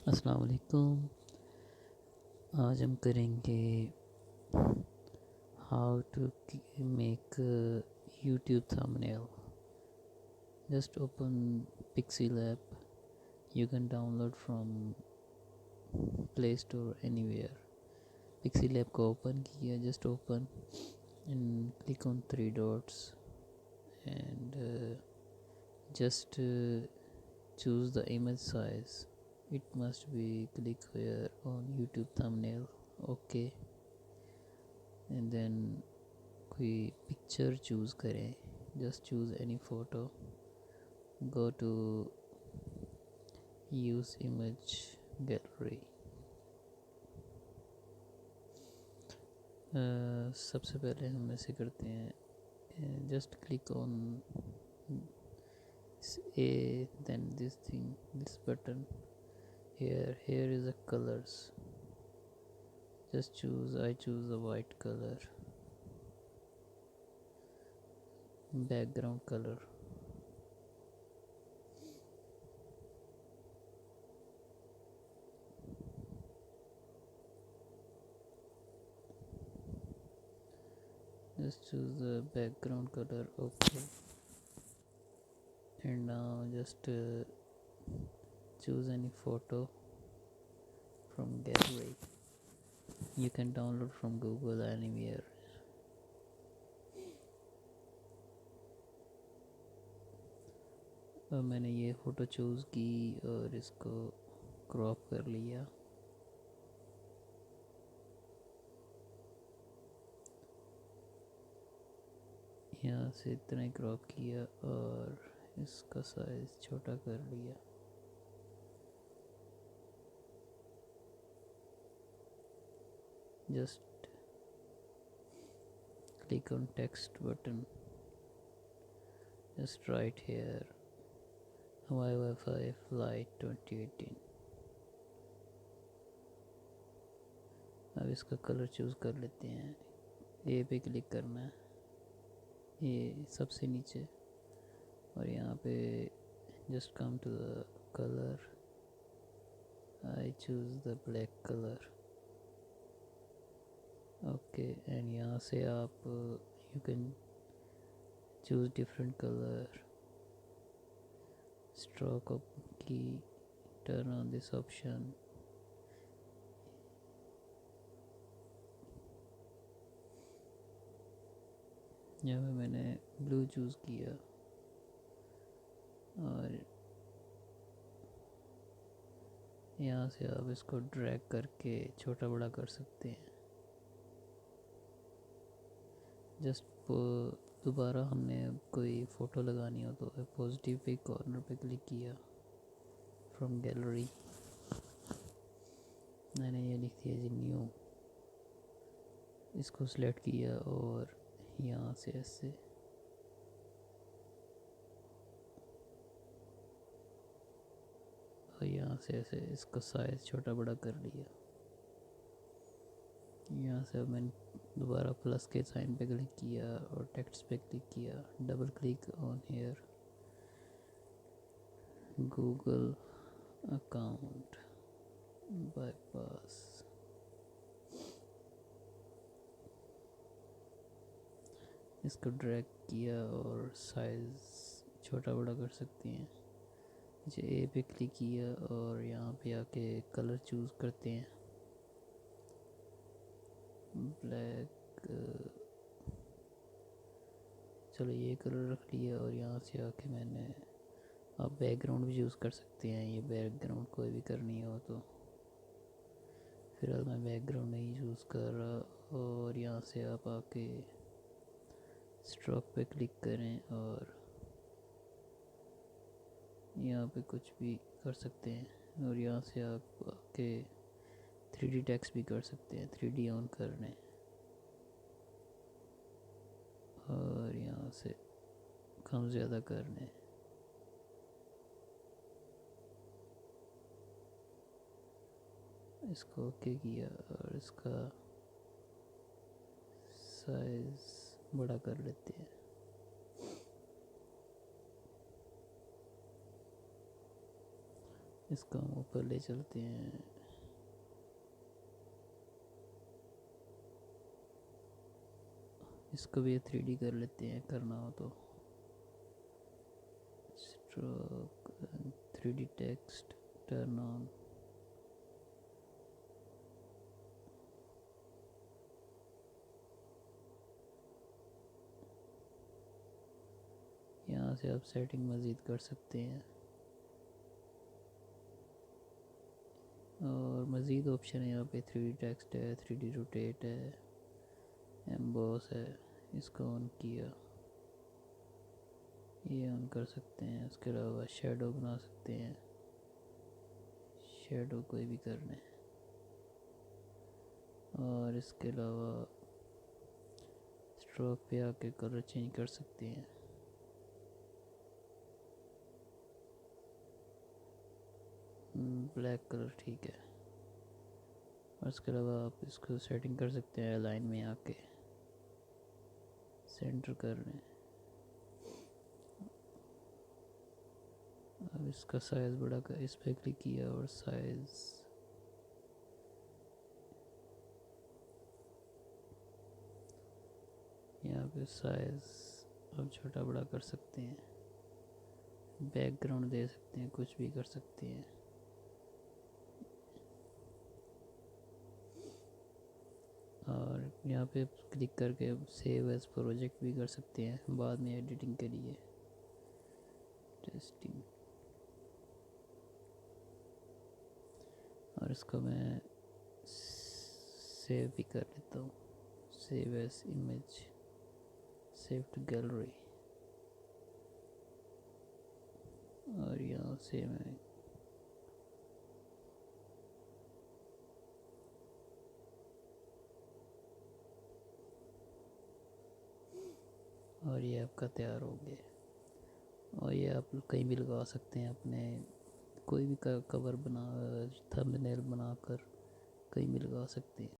अस्सलाम वालेकुम। आज हम करेंगे how to make YouTube thumbnail. Just open pixelab. You can download from play store anywhere. pixelab को ओपन किया, just open and click on three dots and just choose the image size. It must be click here on YouTube thumbnail. Okay, and then कोई picture choose करें, just choose any photo, go to use image gallery. सबसे पहले हम ऐसे करते हैं, just click on a, then this thing, this button here is the colors. Just choose, I choose the white color, background color. Just choose the background color. Okay, and now just choose any photo from gallery. You can download from Google anywhere. और मैंने ये photo choose की और इसको crop कर लिया। यहाँ से इतना ही क्रॉप किया और इसका साइज़ छोटा कर लिया। Just click on text button, just write here Hawaii Wi-Fi flight 2018। अब इसका कलर चूज़ कर लेते हैं। ए पे क्लिक करना है, ये सबसे नीचे, और यहाँ पे just come to the color. I choose the black color. Okay, and यहाँ से आप you can choose different color. Stroke key, turn on this option. यहाँ पे मैंने ब्लू चूज़ किया और यहाँ से आप इसको ड्रैग करके छोटा बड़ा कर सकते हैं। जस्ट दोबारा हमने कोई फ़ोटो लगानी हो तो पॉजिटिव पे कॉर्नर पे क्लिक किया, फ्रॉम गैलरी, मैंने ये लिख दिया जी न्यू, इसको सिलेक्ट किया और यहाँ से ऐसे और यहाँ से ऐसे इसका साइज़ छोटा बड़ा कर लिया। यहाँ से अब मैंने दोबारा प्लस के साइन पे क्लिक किया और टेक्स्ट पे क्लिक किया, double click on here, Google account bypass, इसको ड्रैग किया और साइज़ छोटा बड़ा कर सकते हैं। नीचे ए पे क्लिक किया और यहाँ पे आके कलर चूज़ करते हैं, ब्लैक, चलो ये कलर रख लिया। और यहाँ से आके मैंने, आप बैकग्राउंड भी यूज़ कर सकते हैं, ये बैकग्राउंड कोई भी करनी हो तो, फिलहाल मैं बैकग्राउंड नहीं यूज़ कर रहा। और यहाँ से आप आके स्ट्रोक पे क्लिक करें और यहाँ पे कुछ भी कर सकते हैं। और यहाँ से आप आके 3D टेक्स्ट भी कर सकते हैं, 3D ऑन करने, और यहाँ से कम ज़्यादा करने। इसको ओके किया और इसका साइज़ बड़ा कर लेते हैं। इसको हम ऊपर ले चलते हैं। इसको भी 3D कर लेते हैं करना हो तो। Stroke 3D text turn on. यहाँ से आप सेटिंग मज़ीद कर सकते हैं और मज़ीद ऑप्शन है यहाँ पे। 3D टेक्स्ट है, 3D रोटेट है, एम्बॉस है। इसको ऑन किया, ये ऑन कर सकते हैं। उसके अलावा शेडो बना सकते हैं, शेडो कोई भी करना है। और इसके अलावा स्ट्रोक पे आके कलर चेंज कर सकते हैं। ब्लैक कलर ठीक है। और इसके अलावा आप इसको सेटिंग कर सकते हैं लाइन में आके सेंटर करने। अब इसका साइज़ बड़ा कर, इस पर क्लिक किया और साइज़ यहाँ पे साइज़ अब छोटा बड़ा कर सकते हैं। बैकग्राउंड दे सकते हैं, कुछ भी कर सकते हैं। और यहाँ पे क्लिक करके सेव एज प्रोजेक्ट भी कर सकते हैं बाद में एडिटिंग के लिए। टेस्टिंग। और इसको मैं सेव भी कर लेता हूँ। Save as image, save to gallery. और यहाँ से मैं और ये आपका तैयार हो गया। और ये आप कहीं भी लगा सकते हैं, अपने कोई भी कवर बना, थंबनेल बनाकर कहीं भी लगा सकते हैं।